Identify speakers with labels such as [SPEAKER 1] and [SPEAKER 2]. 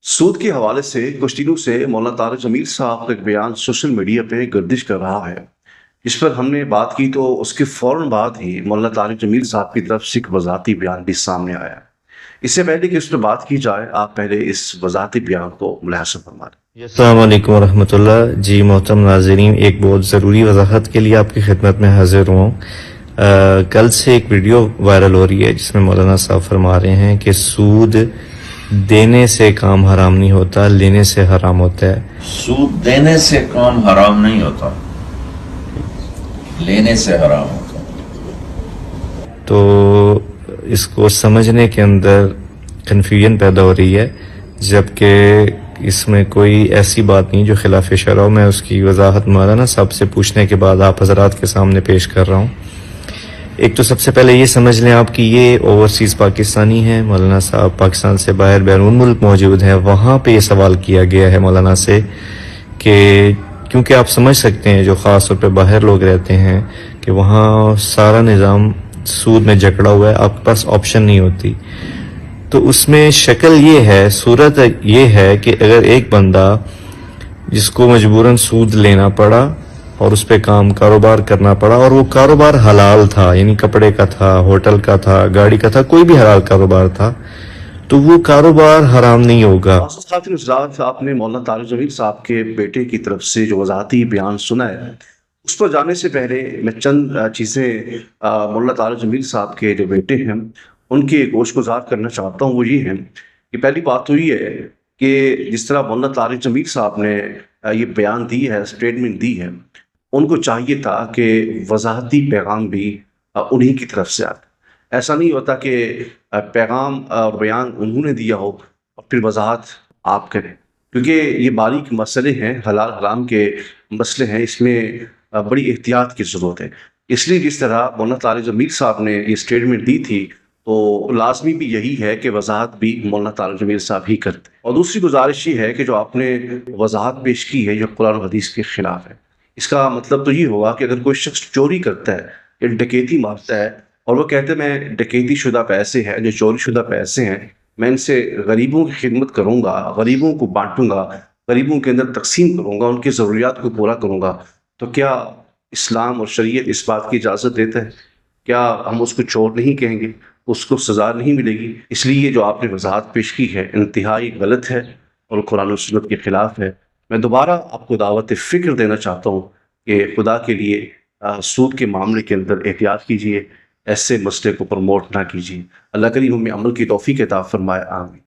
[SPEAKER 1] सूद के हवाले से कुछ दिनों से मौलाना तारिक जमील साहब का एक बयान सोशल मीडिया पे गर्दिश कर रहा है। इस पर हमने बात की तो उसके फौरन बाद ही मौलाना तारिक जमील साहब की तरफ से एक वजाती बयान भी सामने आया। इससे पहले कि इस पर बात की जाए, आप पहले इस वजाती बयान को मुलाहिज़ा फरमा लें।
[SPEAKER 2] अस्सलाम वालेकुम वरहमतुल्लाह। जी मोहतरम नाज़रीन, एक बहुत ज़रूरी वजाहत के लिए आपकी खिदमत में हाजिर हूँ। कल से एक वीडियो वायरल हो रही है जिसमें मौलाना साहब फरमा रहे हैं कि सूद देने से काम हराम नहीं होता, लेने से हराम होता है।
[SPEAKER 3] सूद देने से काम हराम नहीं होता, लेने से हराम होता।
[SPEAKER 2] तो इसको समझने के अंदर कन्फ्यूजन पैदा हो रही है, जबकि इसमें कोई ऐसी बात नहीं जो खिलाफ शरअ हो। मैं उसकी वजाहत मौलाना साहब से पूछने के बाद आप हजरात के सामने पेश कर रहा हूँ। एक तो सबसे पहले ये समझ लें आप कि ये ओवरसीज़ पाकिस्तानी हैं। मौलाना साहब पाकिस्तान से बाहर बैरून मुल्क मौजूद हैं। वहाँ पे ये सवाल किया गया है मौलाना से कि क्योंकि आप समझ सकते हैं जो ख़ास तौर पे बाहर लोग रहते हैं कि वहाँ सारा निज़ाम सूद में जकड़ा हुआ है, आपके पास ऑप्शन नहीं होती। तो उसमें शक्ल ये है, सूरत ये है कि अगर एक बंदा जिसको मजबूरन सूद लेना पड़ा और उस पे कारोबार करना पड़ा, और वो कारोबार हलाल था, यानी कपड़े का था, होटल का था, गाड़ी का था, कोई भी हलाल कारोबार था, तो वो कारोबार हराम नहीं होगा।
[SPEAKER 1] आपने मौलाना तारिक जमील साहब के बेटे की तरफ से जो वजाती बयान सुना है, उस पर जाने से पहले मैं चंद चीज़ें मौलाना तारिक जमील साहब के जो बेटे हैं उनके गोशगुजार करना चाहता हूँ। वो ये है कि पहली बात तो ये है कि जिस तरह मौलाना तारिक जमील साहब ने ये बयान दी है, स्टेटमेंट दी है, उनको चाहिए था कि वजाहती पैगाम भी उन्हीं की तरफ से आए। ऐसा नहीं होता कि पैगाम और बयान उन्होंने दिया हो और फिर वजाहत आप करें, क्योंकि ये बारीक मसले हैं, हलाल हराम के मसले हैं, इसमें बड़ी एहतियात की ज़रूरत है। इसलिए जिस तरह मौलाना तारिक जमील साहब ने ये स्टेटमेंट दी थी, तो लाजमी भी यही है कि वजाहत भी मौलाना तारिक जमील साहब ही करते हैं। और दूसरी गुजारिश ये है कि जो आपने वजाहत पेश की है जो कुरान और हदीस के खिलाफ है, इसका मतलब तो ये होगा कि अगर कोई शख्स चोरी करता है या डकैती मारता है और वो कहते हैं मैं डकैती शुदा पैसे हैं, जो चोरी शुदा पैसे हैं, मैं इनसे गरीबों की खिदमत करूँगा, गरीबों को बांटूंगा, गरीबों के अंदर तकसीम करूँगा, उनकी ज़रूरियात को पूरा करूँगा, तो क्या इस्लाम और शरीयत इस बात की इजाज़त देता है? क्या हम उसको चोर नहीं कहेंगे, उसको सज़ा नहीं मिलेगी? इसलिए जो आपने वजाहत पेश की है इंतहाई गलत है और कुरान और सुन्नत के ख़िलाफ़ है। मैं दोबारा आपको दावत फ़िक्र देना चाहता हूँ कि खुदा के लिए सूद के मामले के अंदर एहतियात कीजिए, ऐसे मसले को प्रमोट ना कीजिए। अल्लाह करीम हमें अमल की तौफ़ीक़ अता फ़रमाए। आमीन।